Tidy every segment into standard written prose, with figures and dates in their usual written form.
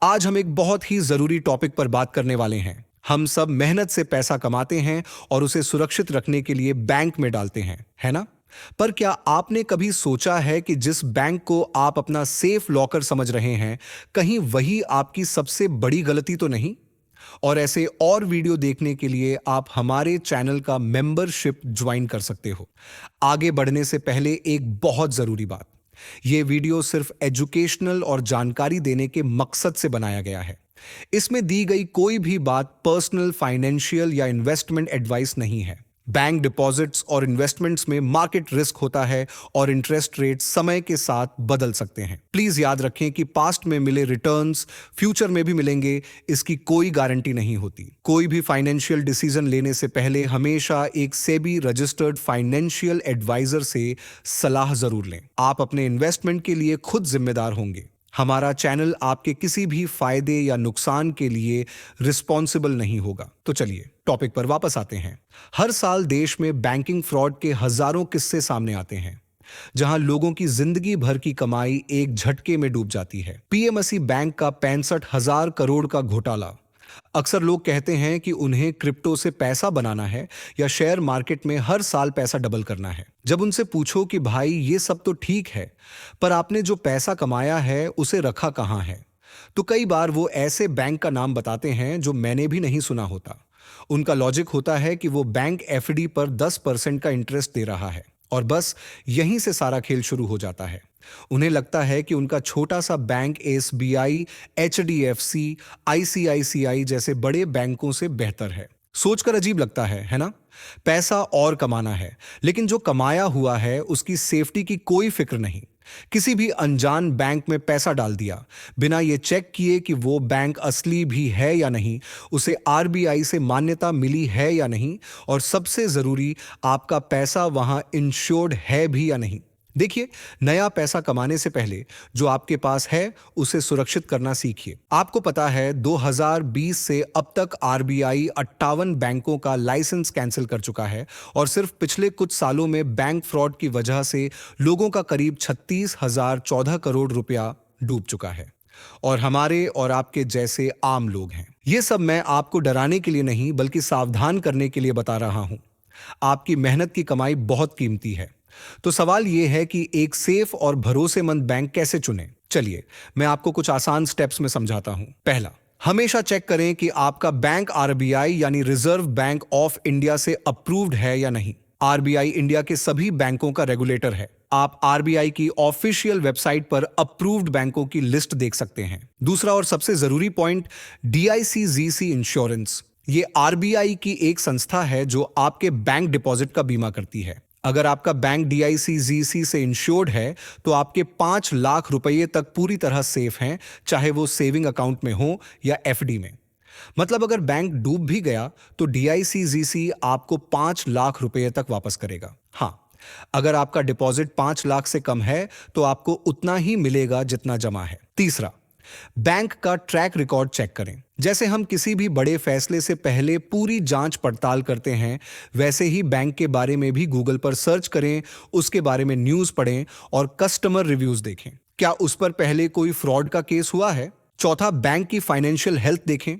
आज हम एक बहुत ही जरूरी टॉपिक पर बात करने वाले हैं। हम सब मेहनत से पैसा कमाते हैं और उसे सुरक्षित रखने के लिए बैंक में डालते हैं, है ना? पर क्या आपने कभी सोचा है कि जिस बैंक को आप अपना सेफ लॉकर समझ रहे हैं, कहीं वही आपकी सबसे बड़ी गलती तो नहीं? और ऐसे और वीडियो देखने के लिए आप हमारे चैनल का मेंबरशिप ज्वाइन कर सकते हो। आगे बढ़ने से पहले एक बहुत जरूरी बात, यह वीडियो सिर्फ एजुकेशनल और जानकारी देने के मकसद से बनाया गया है। इसमें दी गई कोई भी बात पर्सनल, फाइनेंशियल या इन्वेस्टमेंट एडवाइस नहीं है। बैंक डिपॉजिट्स और इन्वेस्टमेंट्स में मार्केट रिस्क होता है और इंटरेस्ट रेट समय के साथ बदल सकते हैं। प्लीज याद रखें कि पास्ट में मिले रिटर्न्स फ्यूचर में भी मिलेंगे, इसकी कोई गारंटी नहीं होती। कोई भी फाइनेंशियल डिसीजन लेने से पहले हमेशा एक सेबी रजिस्टर्ड फाइनेंशियल एडवाइजर से सलाह जरूर लें। आप अपने इन्वेस्टमेंट के लिए खुद जिम्मेदार होंगे। हमारा चैनल आपके किसी भी फायदे या नुकसान के लिए रिस्पॉन्सिबल नहीं होगा। तो चलिए टॉपिक पर वापस आते हैं। हर साल देश में बैंकिंग फ्रॉड के हजारों किस्से सामने आते हैं, जहां लोगों की जिंदगी भर की कमाई एक झटके में डूब जाती है। पीएमसी बैंक का 65,000 करोड़ का घोटाला। अक्सर लोग कहते हैं कि उन्हें क्रिप्टो से पैसा बनाना है या शेयर मार्केट में हर साल पैसा डबल करना है। जब उनसे पूछो कि भाई ये सब तो ठीक है, पर आपने जो पैसा कमाया है उसे रखा कहां है, तो कई बार वो ऐसे बैंक का नाम बताते हैं जो मैंने भी नहीं सुना होता। उनका लॉजिक होता है कि वो बैंक एफडी पर 10% का इंटरेस्ट दे रहा है और बस यहीं से सारा खेल शुरू हो जाता है। उन्हें लगता है कि उनका छोटा सा बैंक एसबीआई, एचडीएफसी, आईसीआईसीआई जैसे बड़े बैंकों से बेहतर है। सोचकर अजीब लगता है ना? पैसा और कमाना है, लेकिन जो कमाया हुआ है उसकी सेफ्टी की कोई फिक्र नहीं। किसी भी अनजान बैंक में पैसा डाल दिया, बिना ये चेक किए कि वो बैंक असली भी है या नहीं, उसे आरबीआई से मान्यता मिली है या नहीं, और सबसे जरूरी, आपका पैसा वहां इंश्योर्ड है भी या नहीं। देखिए, नया पैसा कमाने से पहले जो आपके पास है उसे सुरक्षित करना सीखिए। आपको पता है 2020 से अब तक आरबीआई 58 बैंकों का लाइसेंस कैंसिल कर चुका है और सिर्फ पिछले कुछ सालों में बैंक फ्रॉड की वजह से लोगों का करीब 36,014 करोड़ रुपया डूब चुका है। और हमारे और आपके जैसे आम लोग हैं। ये सब मैं आपको डराने के लिए नहीं, बल्कि सावधान करने के लिए बता रहा हूं। आपकी मेहनत की कमाई बहुत कीमती है। तो सवाल यह है कि एक सेफ और भरोसेमंद बैंक कैसे चुनें? चलिए, मैं आपको कुछ आसान स्टेप्स में समझाता हूं। पहला, हमेशा चेक करें कि आपका बैंक आरबीआई यानी रिजर्व बैंक ऑफ इंडिया से अप्रूव्ड है या नहीं। आरबीआई इंडिया के सभी बैंकों का रेगुलेटर है। आप आरबीआई की ऑफिशियल वेबसाइट पर अप्रूव्ड बैंकों की लिस्ट देख सकते हैं। दूसरा और सबसे जरूरी पॉइंट, डीआईसीजीसी इंश्योरेंस। ये आरबीआई की एक संस्था है जो आपके बैंक डिपॉजिट का बीमा करती है। अगर आपका बैंक डीआईसीजीसी से इंश्योर्ड है तो आपके 5 लाख रुपए तक पूरी तरह सेफ हैं, चाहे वो सेविंग अकाउंट में हो या एफडी में। मतलब अगर बैंक डूब भी गया तो डीआईसीजीसी आपको 5 लाख रुपए तक वापस करेगा। हाँ, अगर आपका डिपॉजिट 5 लाख से कम है तो आपको उतना ही मिलेगा जितना जमा है। तीसरा, बैंक का ट्रैक रिकॉर्ड चेक करें। जैसे हम किसी भी बड़े फैसले से पहले पूरी जांच पड़ताल करते हैं, वैसे ही बैंक के बारे में भी गूगल पर सर्च करें, उसके बारे में न्यूज़ पढ़ें और कस्टमर रिव्यूज देखें। क्या उस पर पहले कोई फ्रॉड का केस हुआ है? चौथा, बैंक की फाइनेंशियल हेल्थ देखें।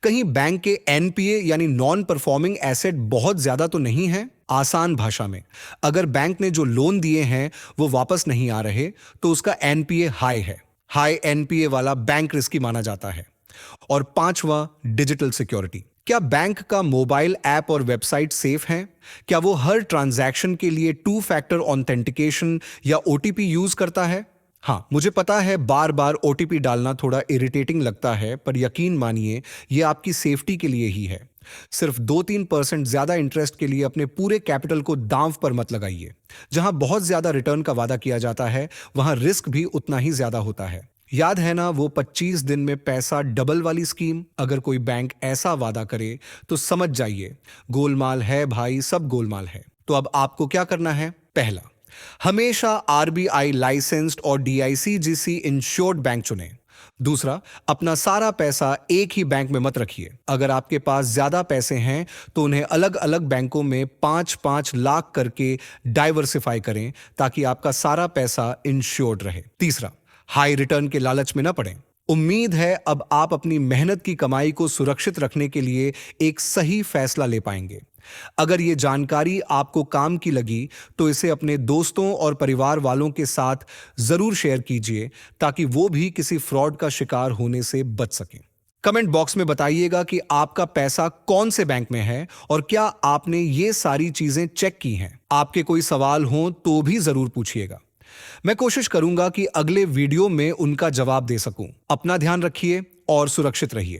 कहीं बैंक के एनपीए यानी नॉन परफॉर्मिंग एसेट बहुत ज्यादा तो नहीं है? आसान भाषा में, अगर बैंक ने जो लोन दिए हैं वो वापस नहीं आ रहे तो उसका एनपीए हाई है। हाई एनपीए वाला बैंक रिस्की माना जाता है। और पांचवा, डिजिटल सिक्योरिटी। क्या बैंक का मोबाइल ऐप और वेबसाइट सेफ हैं? क्या वो हर ट्रांजैक्शन के लिए 2 फैक्टर ऑथेंटिकेशन या ओटीपी यूज करता है? हाँ, मुझे पता है बार बार ओटीपी डालना थोड़ा इरिटेटिंग लगता है, पर यकीन मानिए ये आपकी सेफ्टी के लिए ही है। सिर्फ 2-3% ज्यादा इंटरेस्ट के लिए अपने पूरे कैपिटल को दांव पर मत लगाइए। जहां बहुत ज्यादा रिटर्न का वादा किया जाता है, वहां रिस्क भी उतना ही ज्यादा होता है। याद है ना वो 25 दिन में पैसा डबल वाली स्कीम? अगर कोई बैंक ऐसा वादा करे तो समझ जाइए गोलमाल है भाई, सब गोलमाल है। तो अब आपको क्या करना है? पहला, हमेशा आरबीआई लाइसेंस्ड और डीआईसीजीसी इंश्योर्ड बैंक चुनें। दूसरा, अपना सारा पैसा एक ही बैंक में मत रखिए। अगर आपके पास ज्यादा पैसे हैं तो उन्हें अलग अलग बैंकों में 5-5 लाख करके डाइवर्सिफाई करें ताकि आपका सारा पैसा इंश्योर्ड रहे। तीसरा, हाई रिटर्न के लालच में न पड़ें। उम्मीद है अब आप अपनी मेहनत की कमाई को सुरक्षित रखने के लिए एक सही फैसला ले पाएंगे। अगर ये जानकारी आपको काम की लगी तो इसे अपने दोस्तों और परिवार वालों के साथ जरूर शेयर कीजिए ताकि वो भी किसी फ्रॉड का शिकार होने से बच सकें। कमेंट बॉक्स में बताइएगा कि आपका पैसा कौन से बैंक में है और क्या आपने ये सारी चीजें चेक की हैं। आपके कोई सवाल हों तो भी जरूर पूछिएगा। मैं कोशिश करूंगा कि अगले वीडियो में उनका जवाब दे सकूं। अपना ध्यान रखिए और सुरक्षित रहिए।